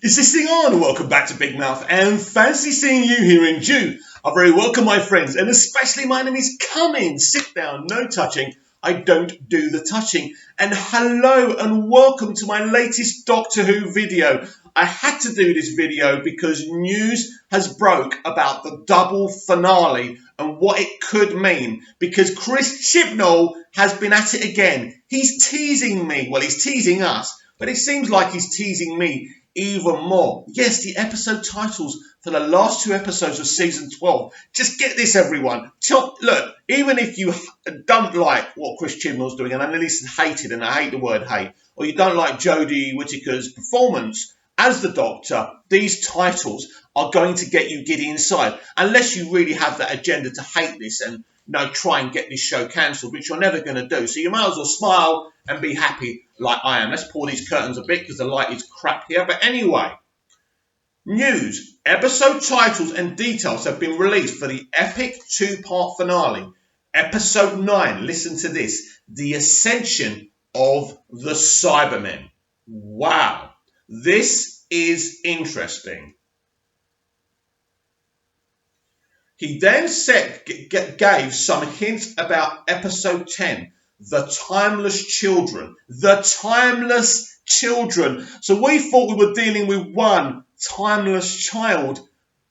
Is this thing on? Welcome back to Big Mouth and fancy seeing you here in June. I'm very welcome, my friends, and especially my name is Coming. Sit down, no touching. I don't do the touching. And hello and welcome to my latest Doctor Who video. I had to do this video because news has broke about the double finale and what it could mean. Because Chris Chibnall has been at it again. He's teasing me. Well, he's teasing us, but it seems like he's teasing me even more. Yes, the episode titles for the last two episodes of season 12. Just get this, everyone. Look, even if you don't like what Chris Chibnall's doing, and I at least hated, and I hate the word hate, or you don't like Jodie Whittaker's performance as the Doctor, these titles are going to get you giddy inside. Unless you really have that agenda to hate this and try and get this show cancelled, which you're never going to do. So you might as well smile and be happy like I am. Let's pull these curtains a bit because the light is crap here. But anyway, news, episode titles and details have been released for the epic two-part finale. Episode 9, listen to this, The Ascension of the Cybermen. Wow, this is interesting. He then gave some hints about episode 10, The Timeless Children. The Timeless Children. So we thought we were dealing with one timeless child,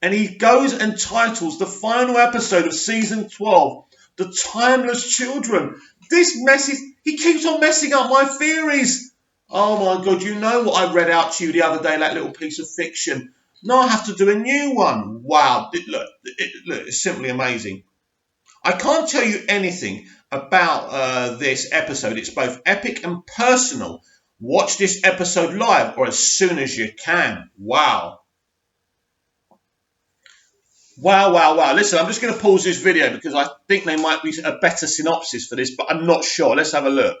and he goes and titles the final episode of season 12, The Timeless Children. This messes, he keeps on messing up my theories. Oh my God, you know what I read out to you the other day, that little piece of fiction. Now I have to do a new one. Wow, look, it's simply amazing. I can't tell you anything about this episode. It's both epic and personal. Watch this episode live or as soon as you can. Wow. Wow. Listen, I'm just going to pause this video because I think there might be a better synopsis for this, but I'm not sure. Let's have a look.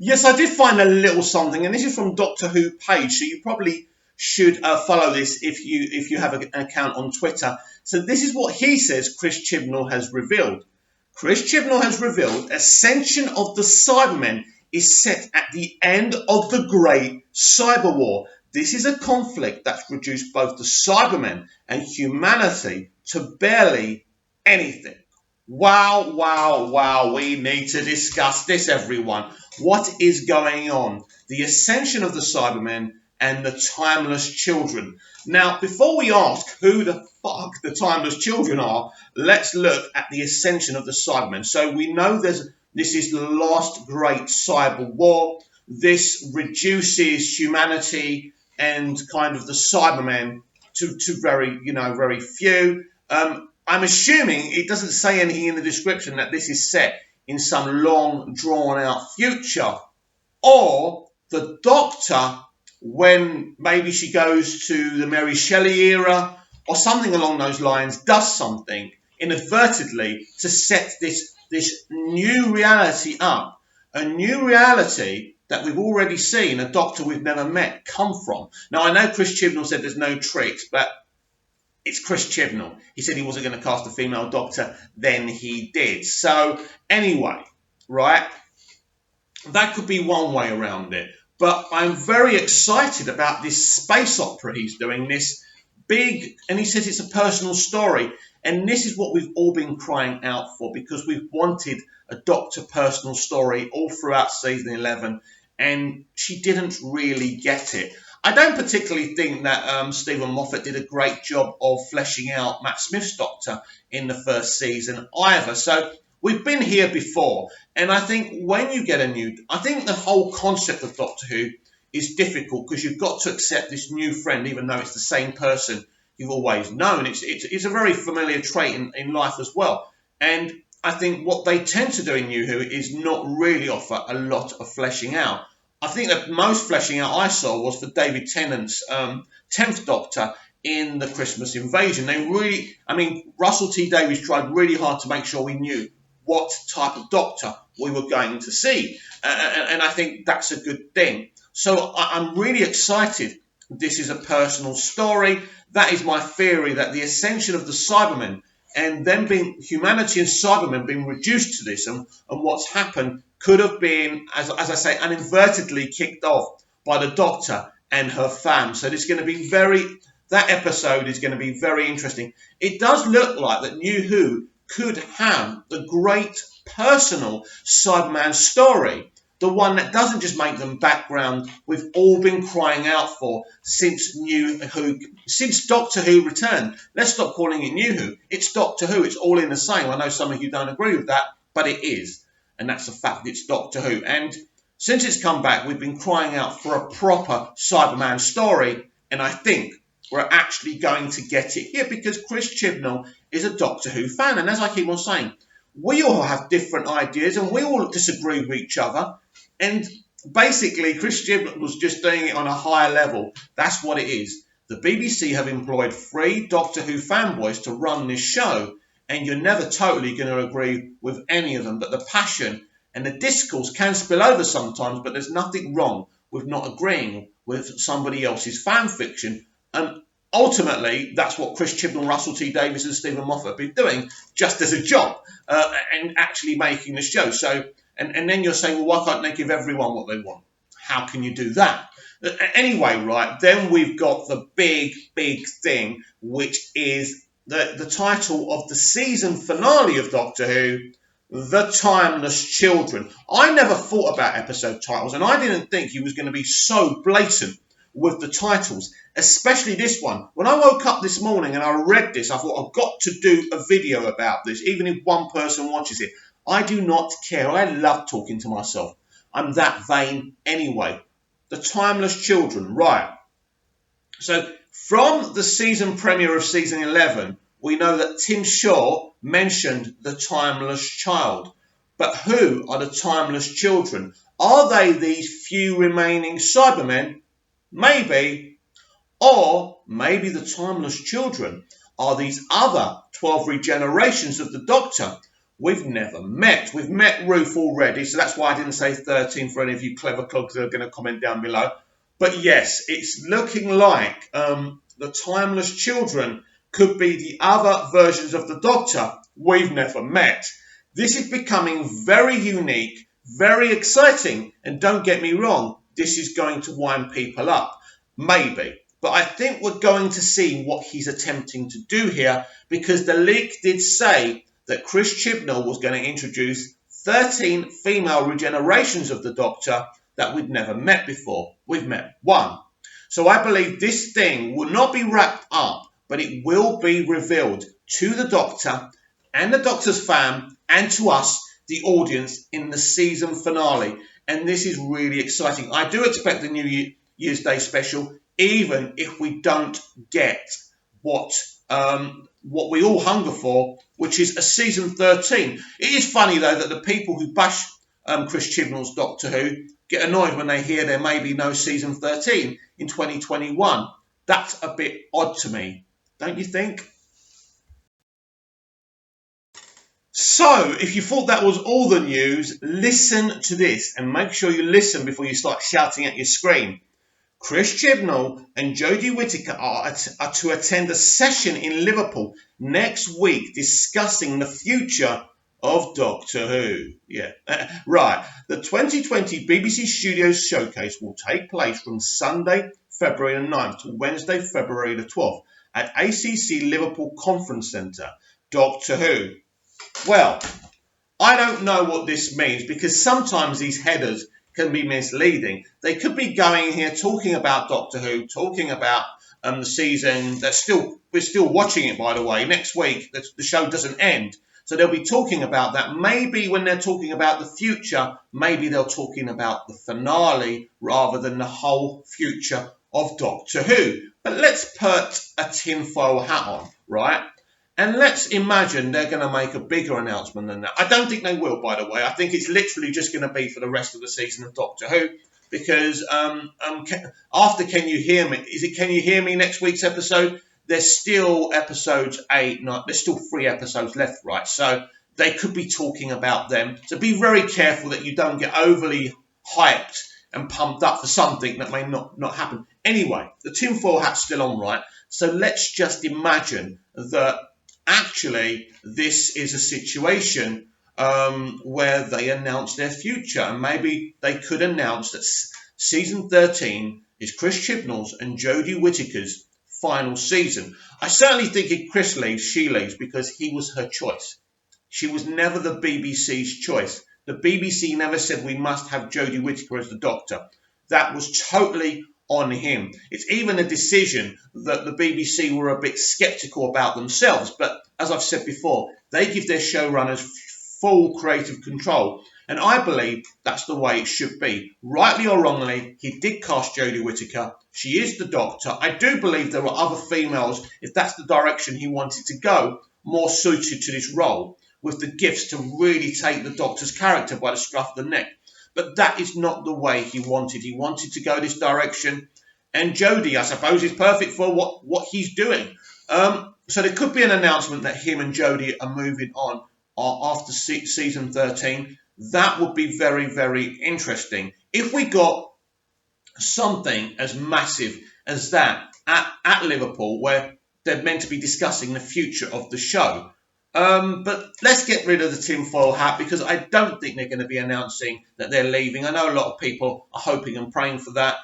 Yes, I did find a little something, and this is from Doctor Who page, so you probably should follow this if you have an account on Twitter. So this is what he says Chris Chibnall has revealed. Chris Chibnall has revealed Ascension of the Cybermen is set at the end of the Great Cyber War. This is a conflict that's reduced both the Cybermen and humanity to barely anything. Wow. We need to discuss this, everyone. What is going on? The Ascension of the Cybermen and the Timeless Children. Now, before we ask who the fuck the Timeless Children are, let's look at the Ascension of the Cybermen. So we know this is the last great cyber war. This reduces humanity and kind of the Cybermen to very few. I'm assuming it doesn't say anything in the description that this is set in some long, drawn-out future. Or the Doctor, when maybe she goes to the Mary Shelley era or something along those lines, does something inadvertently to set this new reality up. A new reality that we've already seen a Doctor we've never met come from. Now, I know Chris Chibnall said there's no tricks, but it's Chris Chibnall. He said he wasn't going to cast a female Doctor, then he did. So anyway, right, that could be one way around it. But I'm very excited about this space opera he's doing, this big, and he says it's a personal story. And this is what we've all been crying out for because we've wanted a Doctor personal story all throughout season 11, and she didn't really get it. I don't particularly think that Stephen Moffat did a great job of fleshing out Matt Smith's Doctor in the first season either. So we've been here before. And I think when you get I think the whole concept of Doctor Who is difficult because you've got to accept this new friend, even though it's the same person you've always known. It's a very familiar trait in life as well. And I think what they tend to do in New Who is not really offer a lot of fleshing out. I think the most fleshing out I saw was for David Tennant's 10th Doctor in the Christmas Invasion. Russell T Davies tried really hard to make sure we knew what type of Doctor we were going to see. And I think that's a good thing. So I'm really excited. This is a personal story. That is my theory, that the ascension of the Cybermen and then being humanity and Cybermen being reduced to this and what's happened could have been, as I say, inadvertently kicked off by the Doctor and her fam. So it's going to be that episode is going to be very interesting. It does look like that New Who could have the great personal Cyberman story, the one that doesn't just make them background we've all been crying out for since Doctor Who returned. Let's stop calling it New Who. It's Doctor Who. It's all in the same. I know some of you don't agree with that, but it is. And that's the fact. It's Doctor Who. And since it's come back, we've been crying out for a proper Cyberman story. And I think we're actually going to get it here because Chris Chibnall is a Doctor Who fan. And as I keep on saying, we all have different ideas and we all disagree with each other. And basically, Chris Chibnall was just doing it on a higher level. That's what it is. The BBC have employed 3 Doctor Who fanboys to run this show. And you're never totally going to agree with any of them. But the passion and the discourse can spill over sometimes. But there's nothing wrong with not agreeing with somebody else's fan fiction. And ultimately, that's what Chris Chibnall, Russell T Davies and Stephen Moffat have been doing just as a job and actually making the show. So, and then you're saying, well, why can't they give everyone what they want? How can you do that? Anyway, right, then we've got the big thing, which is the title of the season finale of Doctor Who, The Timeless Children. I never thought about episode titles, and I didn't think he was going to be so blatant with the titles, especially this one. When I woke up this morning and I read this, I thought, I've got to do a video about this, even if one person watches it. I do not care. I love talking to myself. I'm that vain anyway. The Timeless Children, right. So from the season premiere of season 11, we know that Tim Shaw mentioned the Timeless Child. But who are the Timeless Children? Are they these few remaining Cybermen? Maybe. Or maybe the Timeless Children are these other 12 regenerations of the Doctor we've never met. We've met Ruth already, so that's why I didn't say 13 for any of you clever clogs that are going to comment down below. But yes, it's looking like the Timeless Children could be the other versions of the Doctor we've never met. This is becoming very unique, very exciting, and don't get me wrong, this is going to wind people up. Maybe. But I think we're going to see what he's attempting to do here, because the leak did say that Chris Chibnall was going to introduce 13 female regenerations of the Doctor that we'd never met before. We've met 1. So I believe this thing will not be wrapped up, but it will be revealed to the Doctor and the Doctor's fam and to us, the audience, in the season finale. And this is really exciting. I do expect the New Year's Day special, even if we don't get what we all hunger for, which is a season 13. It is funny, though, that the people who bash Chris Chibnall's Doctor Who get annoyed when they hear there may be no season 13 in 2021. That's a bit odd to me, don't you think? So, if you thought that was all the news, listen to this, and make sure you listen before you start shouting at your screen. Chris Chibnall and Jodie Whittaker are to attend a session in Liverpool next week discussing the future of Doctor Who. Yeah, right. The 2020 BBC Studios Showcase will take place from Sunday, February the 9th to Wednesday, February the 12th at ACC Liverpool Conference Centre. Doctor Who. Well, I don't know what this means, because sometimes these headers can be misleading. They could be going here talking about Doctor Who, talking about the season. We're still watching it, by the way. Next week, the show doesn't end. So they'll be talking about that. Maybe when they're talking about the future, maybe they're talking about the finale rather than the whole future of Doctor Who. But let's put a tinfoil hat on, right? And let's imagine they're going to make a bigger announcement than that. I don't think they will, by the way. I think it's literally just going to be for the rest of the season of Doctor Who. Because after Can You Hear Me? Is it Can You Hear Me next week's episode? There's still episodes 8, 9. There's still 3 episodes left, right? So they could be talking about them. So be very careful that you don't get overly hyped and pumped up for something that may not happen. Anyway, the tinfoil hat's still on, right? So let's just imagine that actually this is a situation where they announce their future, and maybe they could announce Season 13 is Chris Chibnall's and Jodie Whittaker's final season. I certainly think if Chris leaves, she leaves because he was her choice. She was never the BBC's choice. The BBC never said we must have Jodie Whittaker as the Doctor. That was totally on him. It's even a decision that the BBC were a bit sceptical about themselves. But as I've said before, they give their showrunners full creative control. And I believe that's the way it should be. Rightly or wrongly, he did cast Jodie Whittaker. She is the Doctor. I do believe there were other females, if that's the direction he wanted to go, more suited to this role, with the gifts to really take the Doctor's character by the scruff of the neck. But that is not the way he wanted. He wanted to go this direction. And Jodie, I suppose, is perfect for what he's doing. So there could be an announcement that him and Jodie are moving on after season 13. That would be very, very interesting. If we got something as massive as that at Liverpool, where they're meant to be discussing the future of the show. But let's get rid of the tinfoil hat, because I don't think they're going to be announcing that they're leaving. I know a lot of people are hoping and praying for that.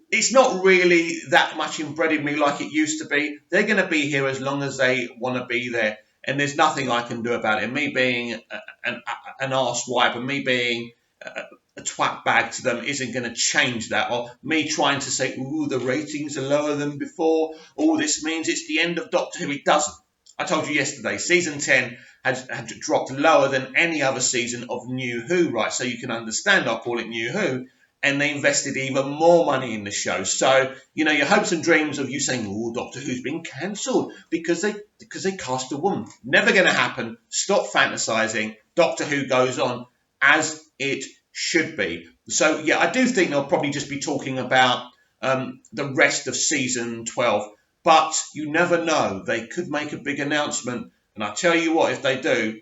It's not really that much inbred in me like it used to be. They're going to be here as long as they want to be there. And there's nothing I can do about it. Me being an arsewipe and me being a twat bag to them isn't going to change that. Or me trying to say, ooh, the ratings are lower than before. Oh, this means it's the end of Doctor Who. It doesn't. I told you yesterday, season 10 had dropped lower than any other season of New Who, right? So you can understand I call it New Who. And they invested even more money in the show. So, you know, your hopes and dreams of you saying, oh, Doctor Who's been cancelled because they cast a woman. Never going to happen. Stop fantasizing. Doctor Who goes on as it should be. So, yeah, I do think they'll probably just be talking about the rest of season 12. But you never know. They could make a big announcement. And I tell you what, if they do,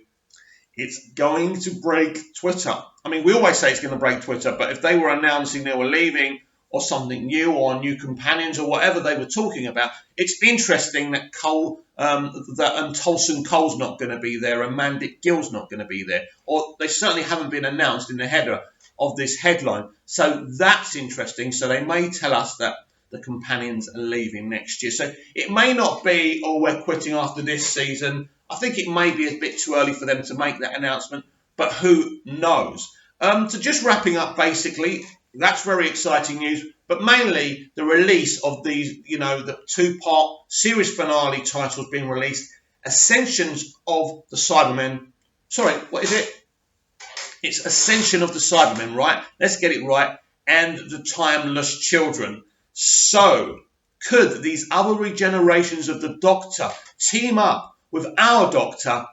it's going to break Twitter. I mean, we always say it's going to break Twitter, but if they were announcing they were leaving or something new or new companions or whatever they were talking about, it's interesting that Tolson Cole's not going to be there and Mandip Gill's not going to be there. Or they certainly haven't been announced in the header of this headline. So that's interesting. So they may tell us that the companions are leaving next year. So it may not be, oh, we're quitting after this season. I think it may be a bit too early for them to make that announcement, but who knows? So just wrapping up, basically, that's very exciting news, but mainly the release of these, you know, the two-part series finale titles being released, Ascensions of the Cybermen. Sorry, what is it? It's Ascension of the Cybermen, right? Let's get it right. And the Timeless Children. So, could these other regenerations of the Doctor team up with our Doctor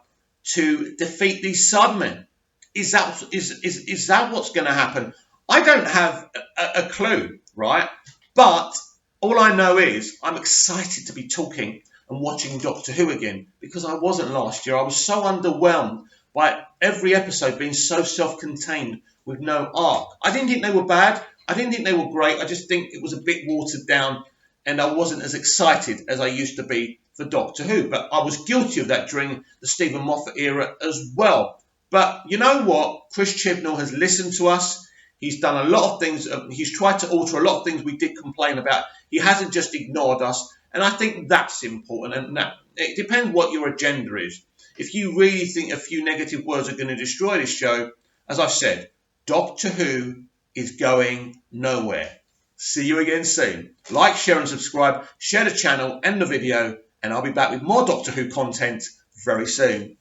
to defeat these Cybermen? Is that what's going to happen? I don't have a clue, right? But all I know is I'm excited to be talking and watching Doctor Who again, because I wasn't last year. I was so underwhelmed by every episode being so self-contained with no arc. I didn't think they were bad. I didn't think they were great. I just think it was a bit watered down, and I wasn't as excited as I used to be for Doctor Who. But I was guilty of that during the Stephen Moffat era as well. But you know what? Chris Chibnall has listened to us. He's done a lot of things. He's tried to alter a lot of things we did complain about. He hasn't just ignored us. And I think that's important. And that, it depends what your agenda is. If you really think a few negative words are going to destroy this show, as I've said, Doctor Who is going nowhere. See you again soon. Like, share and subscribe. Share the channel and the video. And I'll be back with more Doctor Who content very soon.